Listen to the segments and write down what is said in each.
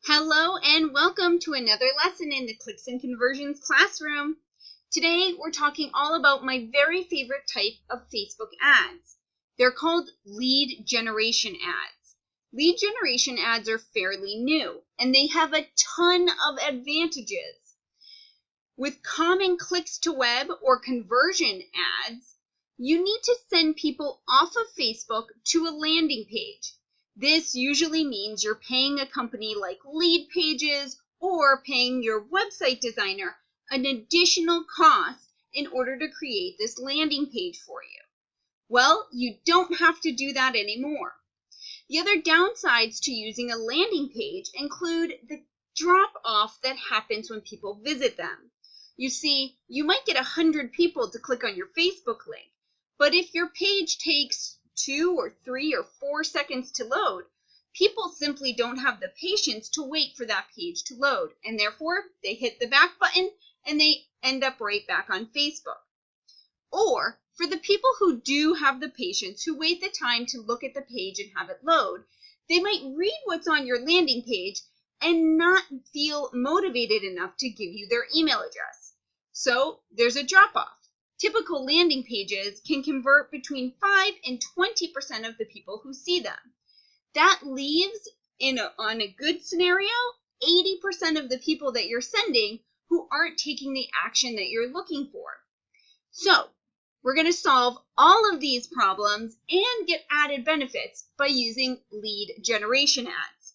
Hello and welcome to another lesson in the Clicks and Conversions classroom. Today we're talking all about my very favorite type of Facebook ads. They're called lead generation ads. Lead generation ads are fairly new and they have a ton of advantages. With common clicks to web or conversion ads, you need to send people off of Facebook to a landing page. This usually means you're paying a company like Leadpages or paying your website designer an additional cost in order to create this landing page for you. Well, you don't have to do that anymore. The other downsides to using a landing page include the drop-off that happens when people visit them. You see, you might get 100 people to click on your Facebook link, but if your page takes 2 or 3 or 4 seconds to load, people simply don't have the patience to wait for that page to load, and therefore they hit the back button and they end up right back on Facebook. Or for the people who do have the patience, who wait the time to look at the page and have it load, they might read what's on your landing page and not feel motivated enough to give you their email address. So there's a drop-off. Typical landing pages can convert between 5 and 20% of the people who see them. That leaves, on a good scenario, 80% of the people that you're sending who aren't taking the action that you're looking for. So we're going to solve all of these problems and get added benefits by using lead generation ads.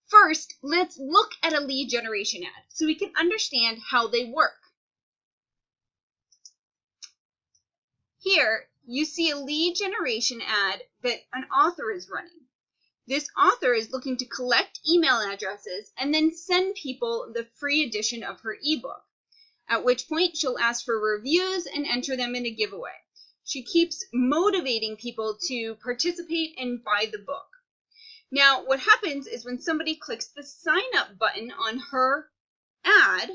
First, let's look at a lead generation ad so we can understand how they work. Here, you see a lead generation ad that an author is running. This author is looking to collect email addresses and then send people the free edition of her ebook, at which point she'll ask for reviews and enter them in a giveaway. She keeps motivating people to participate and buy the book. Now, what happens is when somebody clicks the sign up button on her ad,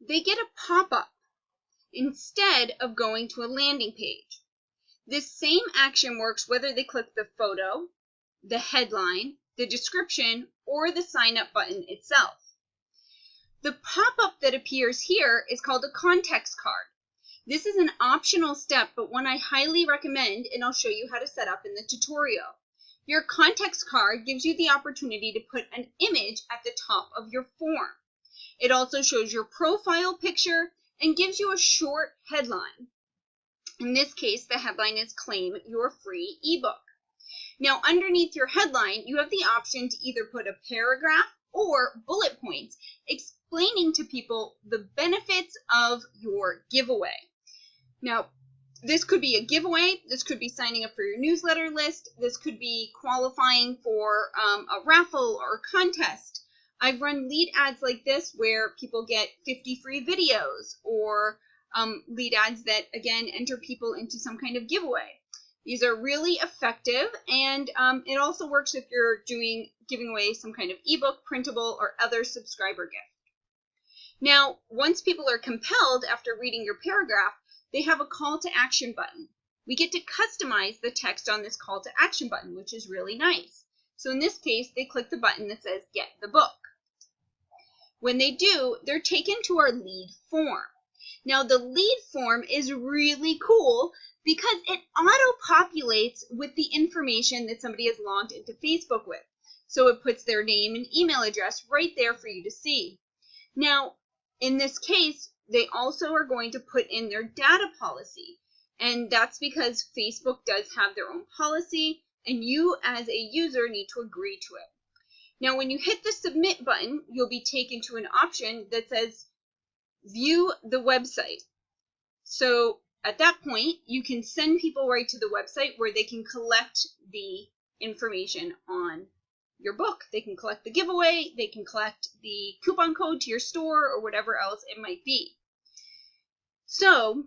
they get a pop-up instead of going to a landing page. This same action works whether they click the photo, the headline, the description, or the sign up button itself. The pop-up that appears here is called a context card. This is an optional step, but one I highly recommend, and I'll show you how to set up in the tutorial. Your context card gives you the opportunity to put an image at the top of your form. It also shows your profile picture and gives you a short headline. In this case, the headline is Claim Your Free Ebook. Now, underneath your headline, you have the option to either put a paragraph or bullet points explaining to people the benefits of your giveaway. Now, this could be a giveaway, this could be signing up for your newsletter list, this could be qualifying for a raffle or a contest. I've run lead ads like this where people get 50 free videos, or lead ads that, again, enter people into some kind of giveaway. These are really effective, and it also works if you're giving away some kind of ebook, printable, or other subscriber gift. Now, once people are compelled after reading your paragraph, they have a call to action button. We get to customize the text on this call to action button, which is really nice. So in this case, they click the button that says Get the Book. When they do, they're taken to our lead form. Now, the lead form is really cool because it auto-populates with the information that somebody has logged into Facebook with. So it puts their name and email address right there for you to see. Now, in this case, they also are going to put in their data policy. And that's because Facebook does have their own policy, and you as a user need to agree to it. Now, when you hit the submit button, you'll be taken to an option that says view the website. So at that point, you can send people right to the website where they can collect the information on your book. They can collect the giveaway, they can collect the coupon code to your store, or whatever else it might be. So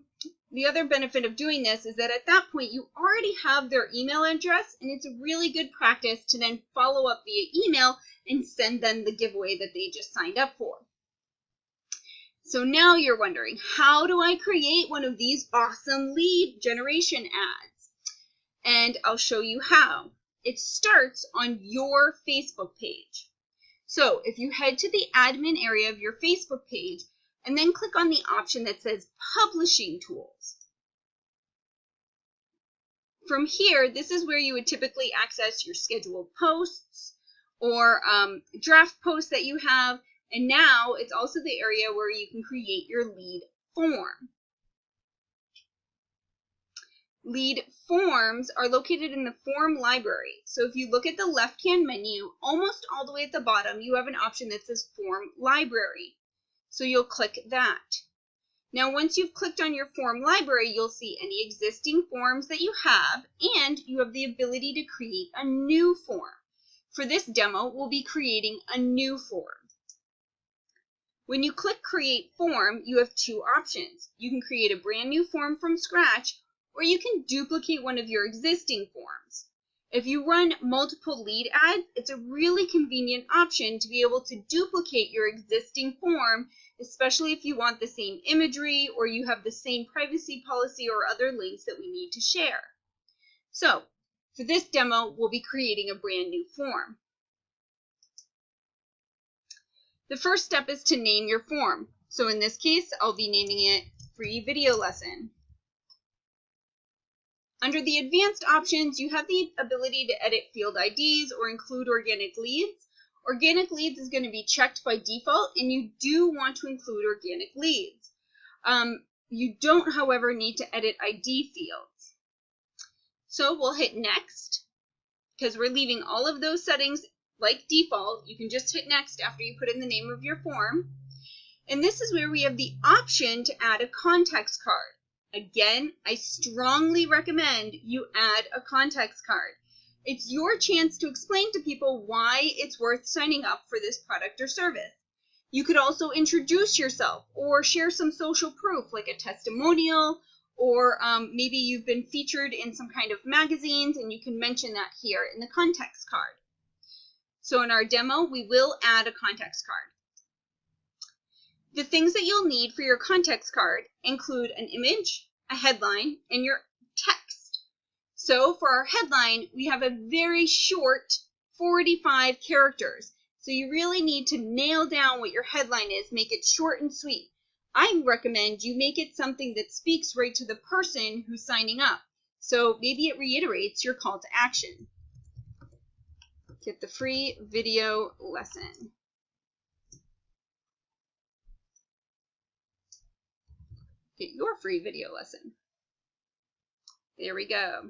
the other benefit of doing this is that at that point, you already have their email address, and it's a really good practice to then follow up via email and send them the giveaway that they just signed up for. So now you're wondering, how do I create one of these awesome lead generation ads? And I'll show you how. it starts on your Facebook page. So if you head to the admin area of your Facebook page and then click on the option that says Publishing Tools. From here, this is where you would typically access your scheduled posts or draft posts that you have. And now it's also the area where you can create your lead form. Lead forms are located in the form library. So if you look at the left-hand menu, almost all the way at the bottom, you have an option that says Form Library. So you'll click that. Now, once you've clicked on your form library, you'll see any existing forms that you have, and you have the ability to create a new form. For this demo, we'll be creating a new form. When you click Create Form, you have two options. You can create a brand new form from scratch, or you can duplicate one of your existing forms. If you run multiple lead ads, it's a really convenient option to be able to duplicate your existing form, especially if you want the same imagery or you have the same privacy policy or other links that we need to share. So, for this demo, we'll be creating a brand new form. The first step is to name your form. So in this case, I'll be naming it Free Video Lesson. Under the advanced options, you have the ability to edit field IDs or include organic leads. Organic leads is going to be checked by default, and you do want to include organic leads. You don't, however, need to edit ID fields. So we'll hit Next, because we're leaving all of those settings like default. You can just hit Next after you put in the name of your form. And this is where we have the option to add a context card. Again, I strongly recommend you add a context card. It's your chance to explain to people why it's worth signing up for this product or service. You could also introduce yourself or share some social proof like a testimonial, or maybe you've been featured in some kind of magazines and you can mention that here in the context card. So in our demo, we will add a context card. The things that you'll need for your context card include an image, a headline, and your text. So for our headline, we have a very short 45 characters. So you really need to nail down what your headline is, make it short and sweet. I recommend you make it something that speaks right to the person who's signing up. So maybe it reiterates your call to action. Get the free video lesson. Get your free video lesson. There we go.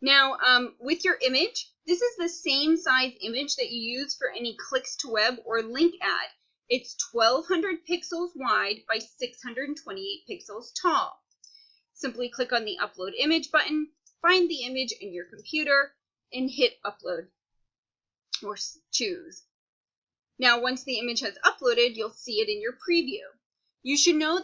Now, with your image, this is the same size image that you use for any clicks to web or link ad. It's 1200 pixels wide by 628 pixels tall. Simply click on the Upload Image button, find the image in your computer, and hit Upload, or choose. Now, once the image has uploaded, you'll see it in your preview. You should know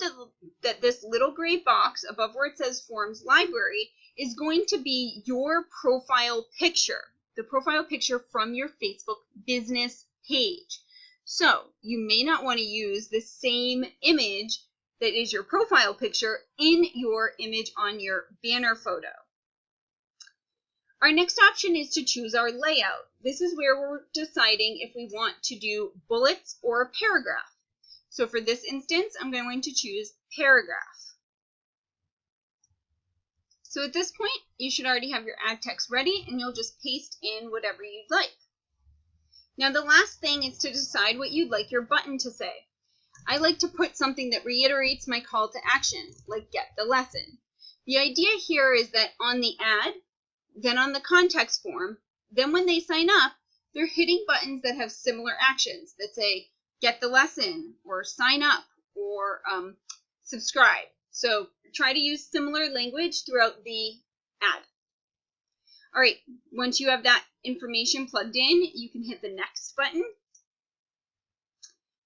that this little gray box above where it says Forms Library is going to be your profile picture, the profile picture from your Facebook business page. So you may not want to use the same image that is your profile picture in your image on your banner photo. Our next option is to choose our layout. This is where we're deciding if we want to do bullets or a paragraph. So for this instance, I'm going to choose paragraph. So at this point, you should already have your ad text ready, and you'll just paste in whatever you'd like. Now the last thing is to decide what you'd like your button to say. I like to put something that reiterates my call to action, like get the lesson. The idea here is that on the ad, then on the context form, then when they sign up, they're hitting buttons that have similar actions that say get the lesson, or sign up, or subscribe. So try to use similar language throughout the ad. All right, once you have that information plugged in, you can hit the Next button.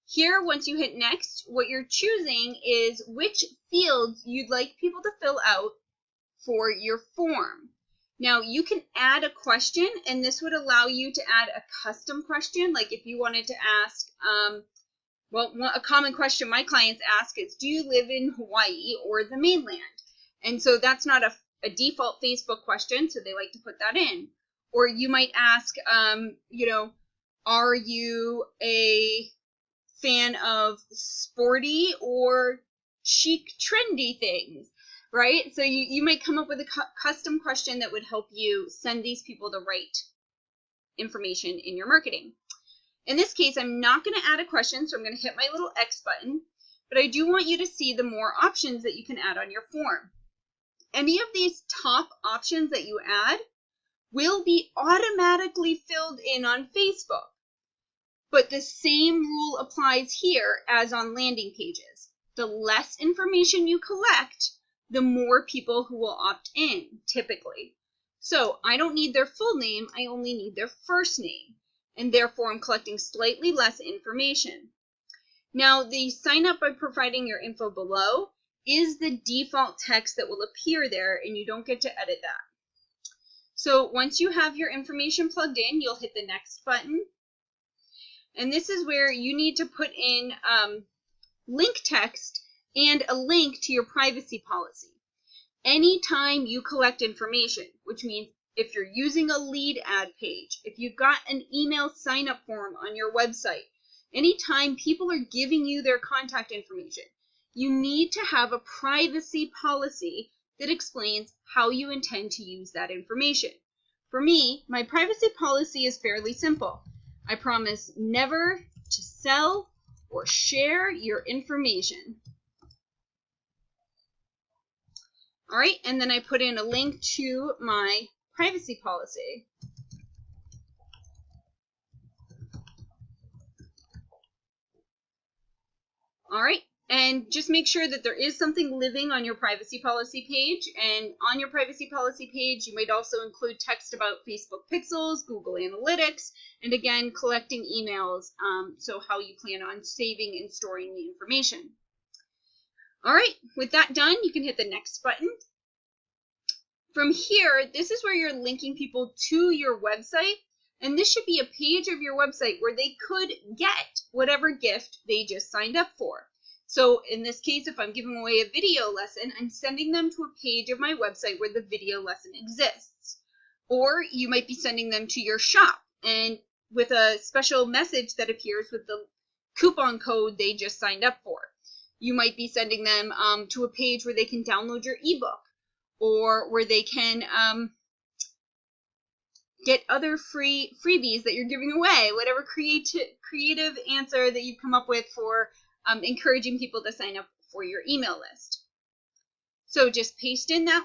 Here, once you hit Next, what you're choosing is which fields you'd like people to fill out for your form. Now, you can add a question, and this would allow you to add a custom question, like if you wanted to ask, well, a common question my clients ask is, do you live in Hawaii or the mainland? And so that's not a default Facebook question, so they like to put that in. Or you might ask, are you a fan of sporty or chic, trendy things, right? So you might come up with a custom question that would help you send these people the right information in your marketing. In this case, I'm not going to add a question, so I'm going to hit my little X button, but I do want you to see the more options that you can add on your form. Any of these top options that you add will be automatically filled in on Facebook. But the same rule applies here as on landing pages. The less information you collect, the more people who will opt in, typically. So I don't need their full name, I only need their first name, and therefore I'm collecting slightly less information. Now, the sign up by providing your info below is the default text that will appear there, and you don't get to edit that. So once you have your information plugged in, you'll hit the next button. And this is where you need to put in link text and a link to your privacy policy. Anytime you collect information, which means if you're using a lead ad page, if you've got an email sign-up form on your website, anytime people are giving you their contact information, you need to have a privacy policy that explains how you intend to use that information. For me, my privacy policy is fairly simple. I promise never to sell or share your information. All right, and then I put in a link to my privacy policy. All right, and just make sure that there is something living on your privacy policy page. And on your privacy policy page, you might also include text about Facebook Pixels, Google Analytics, and again, collecting emails, so how you plan on saving and storing the information. All right, with that done, you can hit the next button. From here, this is where you're linking people to your website, and this should be a page of your website where they could get whatever gift they just signed up for. So in this case, if I'm giving away a video lesson, I'm sending them to a page of my website where the video lesson exists. Or you might be sending them to your shop and with a special message that appears with the coupon code they just signed up for. You might be sending them to a page where they can download your ebook, or where they can get other freebies that you're giving away, whatever creative answer that you've come up with for encouraging people to sign up for your email list. So just paste in that,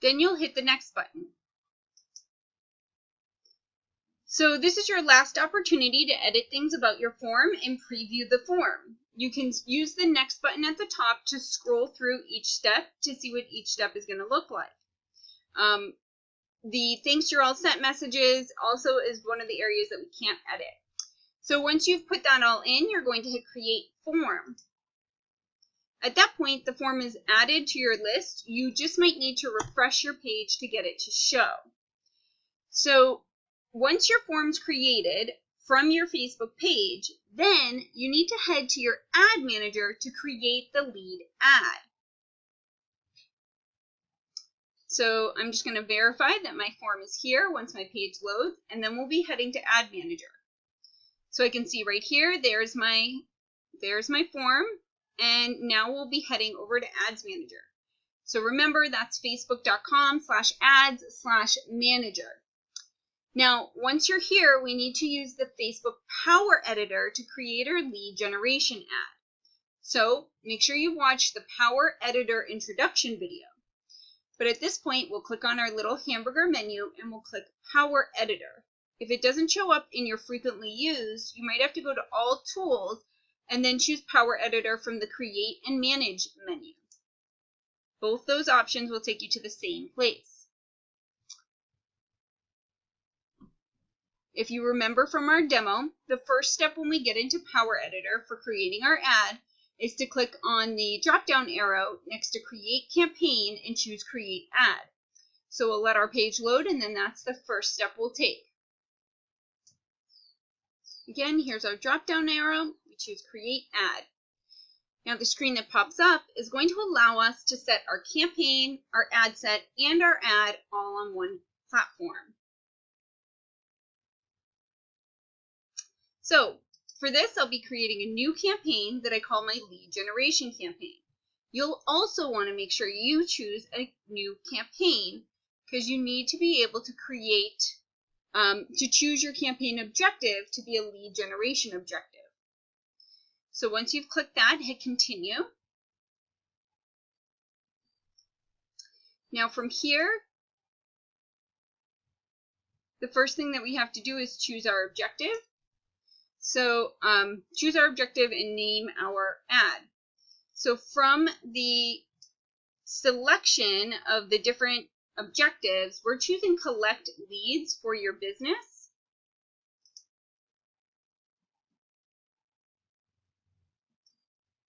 then you'll hit the next button. So this is your last opportunity to edit things about your form and preview the form. You can use the next button at the top to scroll through each step to see what each step is going to look like. The thanks you're all set messages also is one of the areas that we can't edit. So once you've put that all in, you're going to hit create form. At that point, the form is added to your list. You just might need to refresh your page to get it to show. So once your form's created from your Facebook page, then you need to head to your ad manager to create the lead ad. So I'm just going to verify that my form is here once my page loads, and then we'll be heading to ad manager. So I can see right here, there's my form, and now we'll be heading over to ads manager. So remember, that's facebook.com/ads/manager. Now, once you're here, we need to use the Facebook Power Editor to create our lead generation ad. So make sure you watch the Power Editor introduction video. But at this point, we'll click on our little hamburger menu and we'll click Power Editor. If it doesn't show up in your frequently used, you might have to go to All Tools and then choose Power Editor from the Create and Manage menu. Both those options will take you to the same place. If you remember from our demo, the first step when we get into Power Editor for creating our ad is to click on the drop-down arrow next to Create Campaign and choose Create Ad. So we'll let our page load, and then that's the first step we'll take. Again, here's our drop-down arrow. We choose Create Ad. Now the screen that pops up is going to allow us to set our campaign, our ad set, and our ad all on one platform. So for this, I'll be creating a new campaign that I call my lead generation campaign. You'll also want to make sure you choose a new campaign because you need to be able to create, to choose your campaign objective to be a lead generation objective. So once you've clicked that, hit continue. Now from here, the first thing that we have to do is choose our objective. So choose our objective and name our ad. So from the selection of the different objectives, we're choosing collect leads for your business.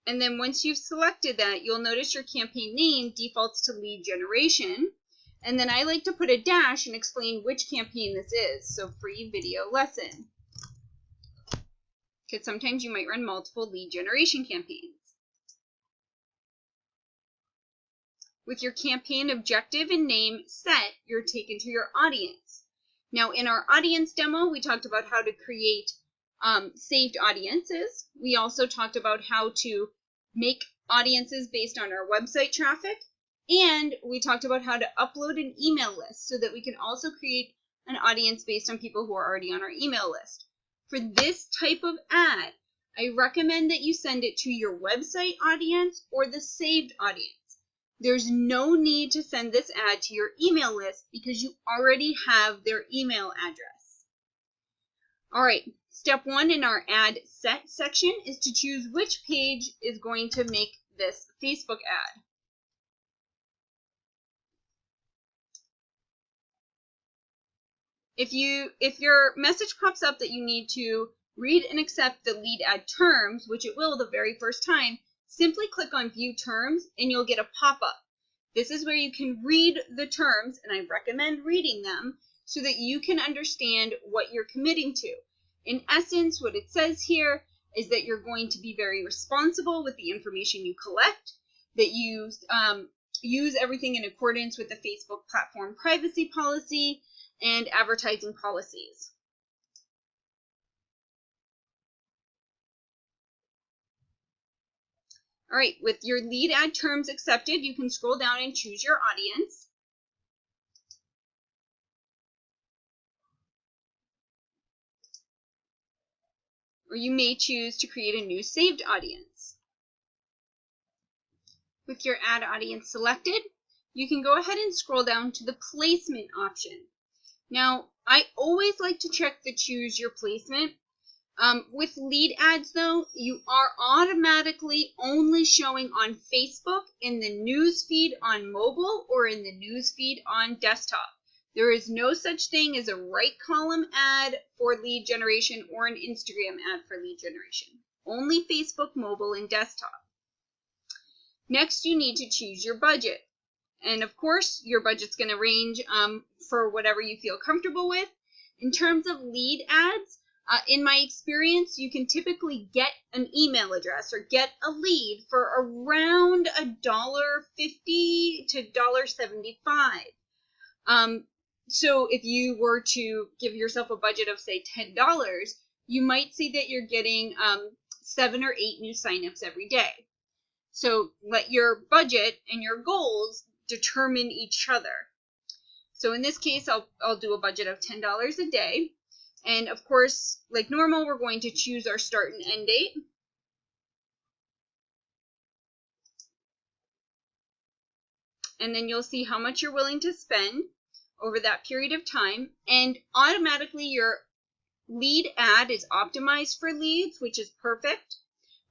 And then once you've selected that, you'll notice your campaign name defaults to lead generation. And then I like to put a dash and explain which campaign this is. So free video lesson. Because sometimes you might run multiple lead generation campaigns. With your campaign objective and name set, you're taken to your audience. Now in our audience demo, we talked about how to create saved audiences. We also talked about how to make audiences based on our website traffic. And we talked about how to upload an email list so that we can also create an audience based on people who are already on our email list. For this type of ad, I recommend that you send it to your website audience or the saved audience. There's no need to send this ad to your email list because you already have their email address. All right, step 1 in our ad set section is to choose which page is going to make this Facebook ad. If your message pops up that you need to read and accept the lead ad terms, which it will the very first time, simply click on View Terms and you'll get a pop-up. This is where you can read the terms, and I recommend reading them so that you can understand what you're committing to. In essence, what it says here is that you're going to be very responsible with the information you collect, that you use everything in accordance with the Facebook platform privacy policy and advertising policies. All right, with your lead ad terms accepted, you can scroll down and choose your audience. Or you may choose to create a new saved audience. With your ad audience selected, you can go ahead and scroll down to the placement option. Now, I always like to check the choose your placement. With lead ads, though, you are automatically only showing on Facebook, in the news feed on mobile, or in the news feed on desktop. There is no such thing as a right column ad for lead generation or an Instagram ad for lead generation. Only Facebook, mobile, and desktop. Next, you need to choose your budget. And of course, your budget's going to range for whatever you feel comfortable with. In terms of lead ads, in my experience, you can typically get an email address or get a lead for around $1.50 to $1.75. So if you were to give yourself a budget of, say, $10, you might see that you're getting 7 or 8 new signups every day. So let your budget and your goals determine each other. So in this case, I'll do a budget of $10 a day. And of course, like normal, we're going to choose our start and end date. And then you'll see how much you're willing to spend over that period of time. And automatically your lead ad is optimized for leads, which is perfect.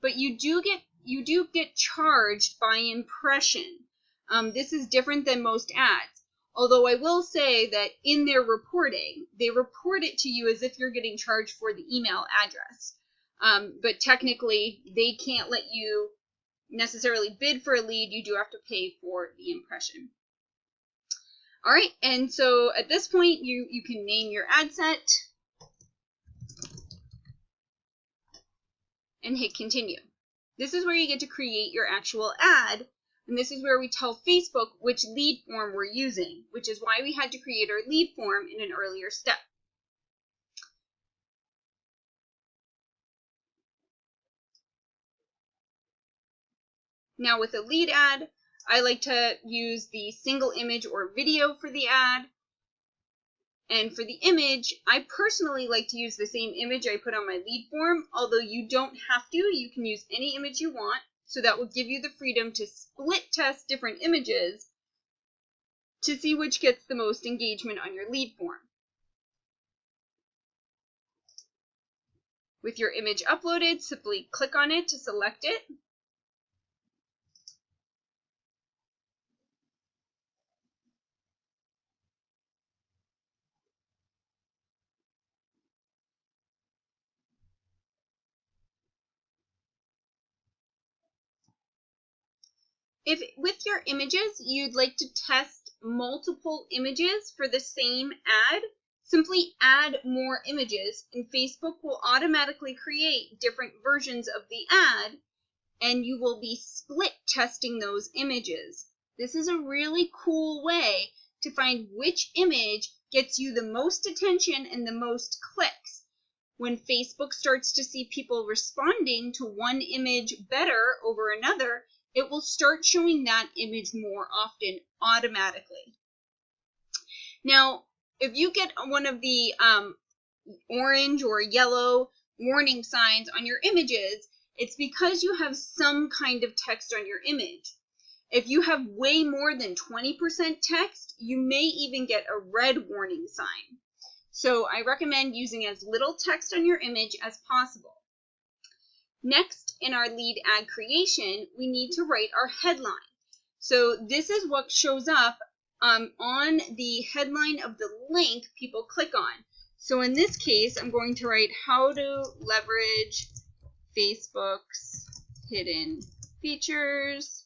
But you do get charged by impression. This is different than most ads. Although I will say that in their reporting, they report it to you as if you're getting charged for the email address. But technically, they can't let you necessarily bid for a lead. You do have to pay for the impression. All right, and so at this point, you can name your ad set and hit continue. This is where you get to create your actual ad, and this is where we tell Facebook which lead form we're using, which is why we had to create our lead form in an earlier step. Now with a lead ad, I like to use the single image or video for the ad. And for the image, I personally like to use the same image I put on my lead form, although you don't have to. You can use any image you want. So that will give you the freedom to split test different images to see which gets the most engagement on your lead form. With your image uploaded, simply click on it to select it. If with your images you'd like to test multiple images for the same ad, simply add more images and Facebook will automatically create different versions of the ad and you will be split testing those images. This is a really cool way to find which image gets you the most attention and the most clicks. When Facebook starts to see people responding to one image better over another, it will start showing that image more often automatically. Now, if you get one of the orange or yellow warning signs on your images, it's because you have some kind of text on your image. If you have way more than 20% text, you may even get a red warning sign. So I recommend using as little text on your image as possible. Next, in our lead ad creation, we need to write our headline. So this is what shows up on the headline of the link people click on. So in this case, I'm going to write how to leverage Facebook's hidden features.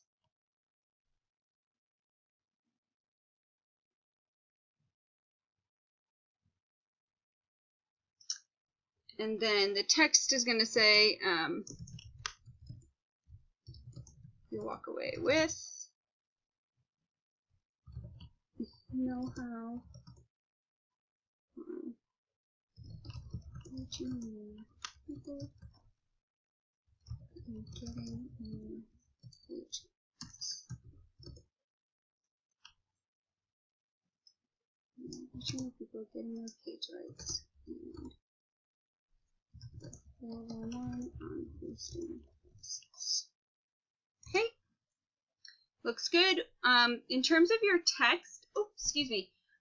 And then the text is going to say, you walk away with know-how on reaching people and getting more page likes. Reaching people, getting more page likes, and 411 on posting posts. Okay, looks good. In terms of your text,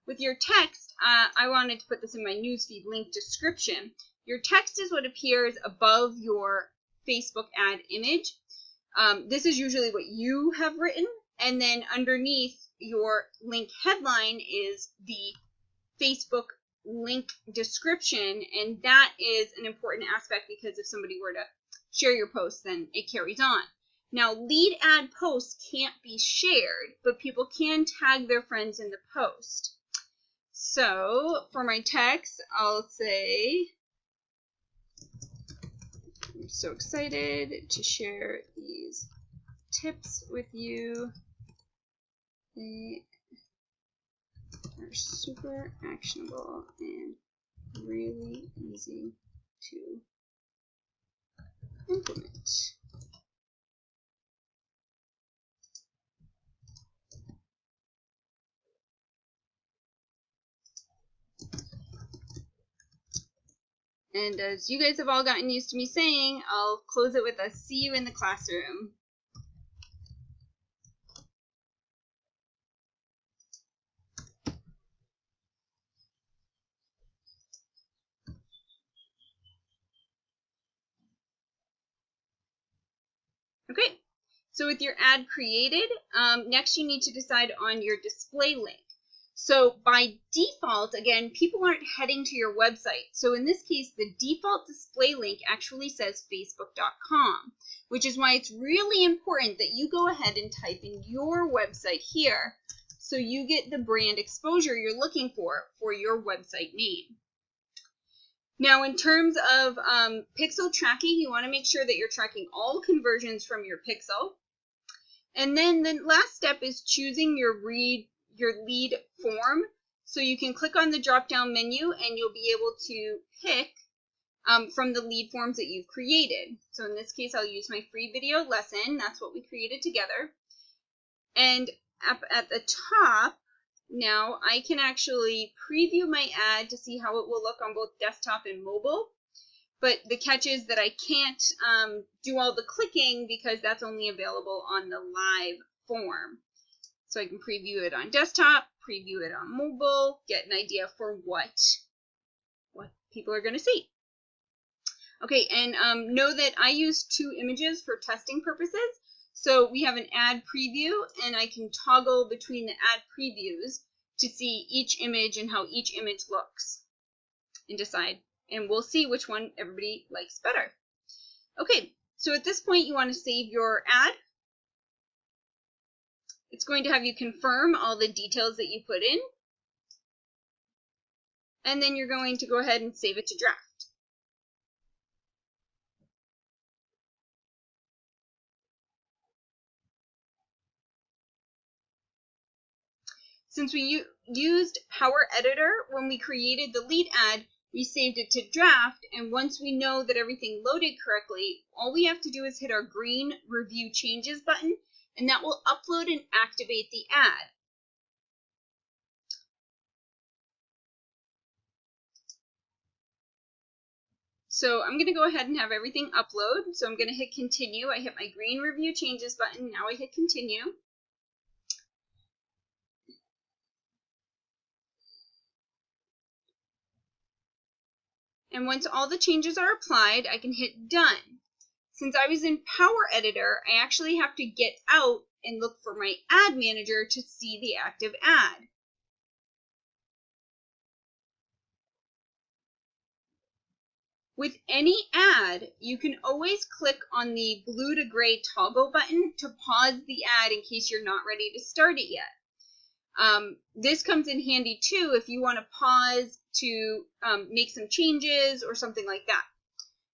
with your text, I wanted to put this in my newsfeed link description. Your text is what appears above your Facebook ad image. This is usually what you have written, and then underneath your link headline is the Facebook link description, and that is an important aspect because if somebody were to share your post, then it carries on. Now, lead ad posts can't be shared, but people can tag their friends in the post. So for my text, I'll say, I'm so excited to share these tips with you. They are super actionable and really easy to implement. And as you guys have all gotten used to me saying, I'll close it with a see you in the classroom. Okay, so with your ad created, next you need to decide on your display link. So by default, again, people aren't heading to your website. So in this case, the default display link actually says facebook.com, which is why it's really important that you go ahead and type in your website here so you get the brand exposure you're looking for your website name. Now, in terms of pixel tracking, you want to make sure that you're tracking all conversions from your pixel. And then the last step is choosing your lead form. So you can click on the drop-down menu and you'll be able to pick from the lead forms that you've created. So in this case, I'll use my free video lesson. That's what we created together. And up at the top, now I can actually preview my ad to see how it will look on both desktop and mobile. But the catch is that I can't do all the clicking because that's only available on the live form. So I can preview it on desktop, preview it on mobile, get an idea for what people are going to see. Okay, and know that I use 2 images for testing purposes. So we have an ad preview, and I can toggle between the ad previews to see each image and how each image looks and decide. And we'll see which one everybody likes better. Okay, so at this point you want to save your ad. It's going to have you confirm all the details that you put in. And then you're going to go ahead and save it to draft. Since we used Power Editor when we created the lead ad, we saved it to draft, and once we know that everything loaded correctly, all we have to do is hit our green Review Changes button, and that will upload and activate the ad. So I'm going to go ahead and have everything upload. So I'm going to hit Continue. I hit my green Review Changes button. Now I hit Continue. And once all the changes are applied, I can hit Done. Since I was in Power Editor, I actually have to get out and look for my Ad Manager to see the active ad. With any ad, you can always click on the blue to gray toggle button to pause the ad in case you're not ready to start it yet. This comes in handy too if you want to pause to make some changes or something like that.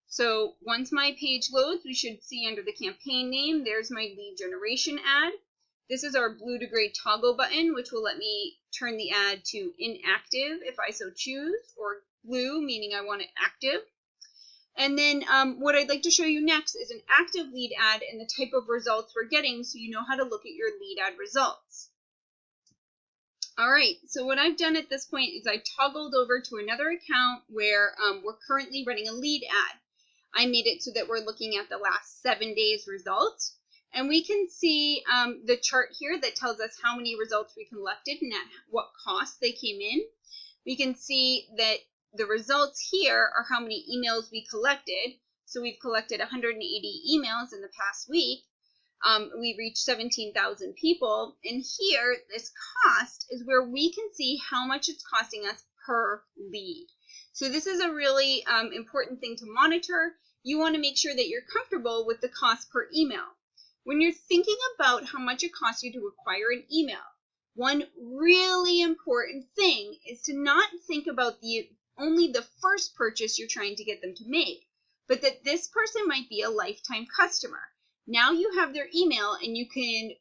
So once my page loads, we should see under the campaign name, there's my lead generation ad. This is our blue to gray toggle button, which will let me turn the ad to inactive if I so choose, or blue, meaning I want it active. And then what I'd like to show you next is an active lead ad and the type of results we're getting so you know how to look at your lead ad results. All right, so what I've done at this point is I toggled over to another account where we're currently running a lead ad. I made it so that we're looking at the last 7 days results. And we can see the chart here that tells us how many results we collected and at what cost they came in. We can see that the results here are how many emails we collected. So we've collected 180 emails in the past week. We reached 17,000 people. And here, this cost is where we can see how much it's costing us per lead. So this is a really important thing to monitor. You want to make sure that you're comfortable with the cost per email. When you're thinking about how much it costs you to acquire an email, one really important thing is to not think about only the first purchase you're trying to get them to make, but that this person might be a lifetime customer. Now you have their email and you can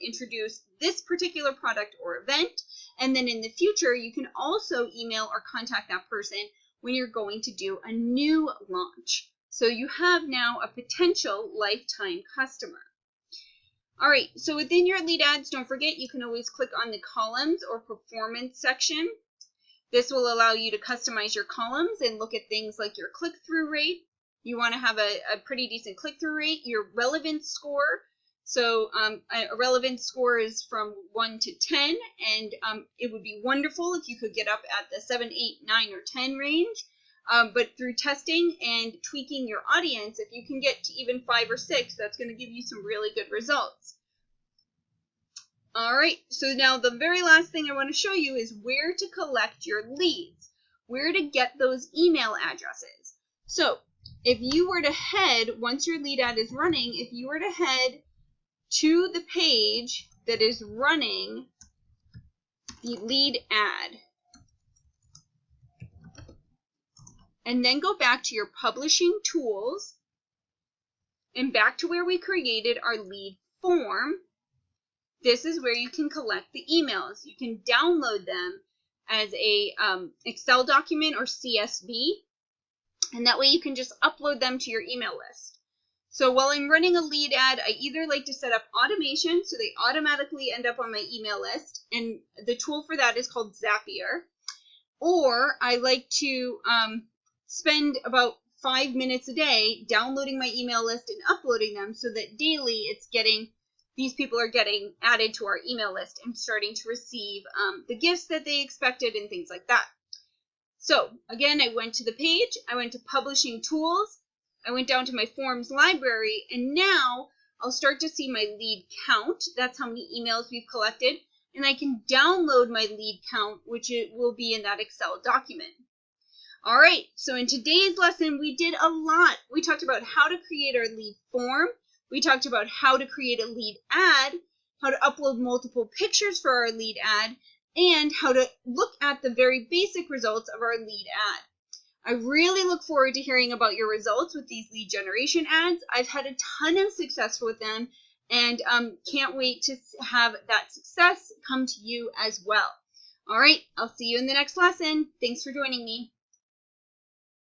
introduce this particular product or event, and then in the future you can also email or contact that person when you're going to do a new launch. So you have now a potential lifetime customer. All right, so within your lead ads, don't forget you can always click on the columns or performance section. This will allow you to customize your columns and look at things like your click-through rate. You want to have a pretty decent click-through rate, your relevance score. So a relevance score is from 1 to 10, and it would be wonderful if you could get up at the 7, 8, 9, or 10 range. But through testing and tweaking your audience, if you can get to even 5 or 6, that's going to give you some really good results. All right, so now the very last thing I want to show you is where to collect your leads, where to get those email addresses. So if you were to head, once your lead ad is running, if you were to head to the page that is running the lead ad, and then go back to your publishing tools and back to where we created our lead form. This is where you can collect the emails. You can download them as a Excel document or CSV, and that way you can just upload them to your email list. So while I'm running a lead ad, I either like to set up automation so they automatically end up on my email list, and the tool for that is called Zapier, or I like to spend about 5 minutes a day downloading my email list and uploading them so that daily these people are getting added to our email list and starting to receive the gifts that they expected and things like that. So again, I went to the page, I went to publishing tools, I went down to my forms library, and now I'll start to see my lead count. That's how many emails we've collected, and I can download my lead count, which it will be in that Excel document. All right, so in today's lesson, we did a lot. We talked about how to create our lead form. We talked about how to create a lead ad, how to upload multiple pictures for our lead ad, and how to look at the very basic results of our lead ad. I really look forward to hearing about your results with these lead generation ads. I've had a ton of success with them, and can't wait to have that success come to you as well. All right, I'll see you in the next lesson. Thanks for joining me.